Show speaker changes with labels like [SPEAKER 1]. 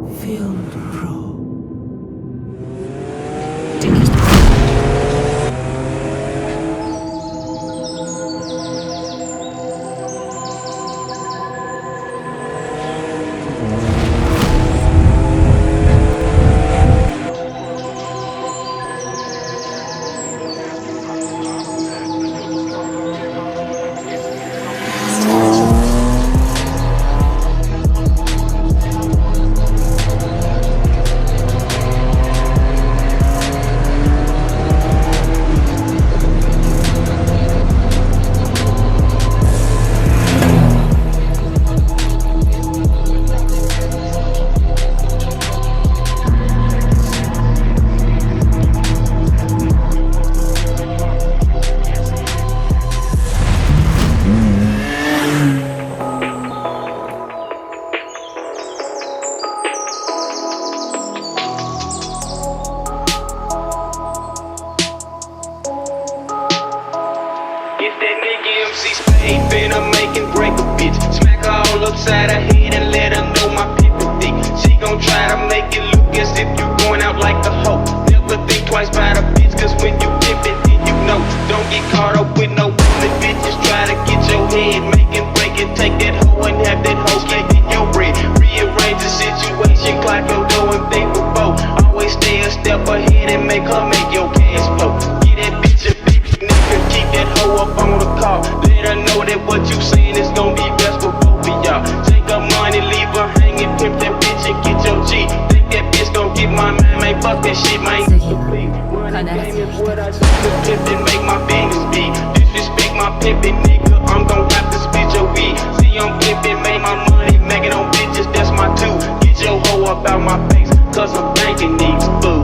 [SPEAKER 1] FilmedPro.
[SPEAKER 2] Finna make and break a bitch. Smack her all upside her head and let her know my people thick. She gon' try to make it look as if you going out like a hoe. Never think twice about a bitch, cause when you dip it, then you know. Don't get caught up with no woman, bitches try to get your head. Make and break it, take that hoe and have that hoe can't get your bread. Rearrange the situation, clock your dough and think before. Always stay a step ahead and make her make your cash flow. Get that bitch a big nigga, keep that hoe up on the car. Let her know that what you saying is gon' be best for both of y'all. Take her money, leave her hanging, pimp that bitch and get your G. Think that bitch gon' get my man, man, fuck that shit, man. Running game is what I do to pimp and make my business be. Disrespect my pimpin' nigga, I'm gon' have to spit your weed. See I'm pimpin', make my money, making on bitches, that's my two. Get your hoe up out my face, cause I'm banking these fools.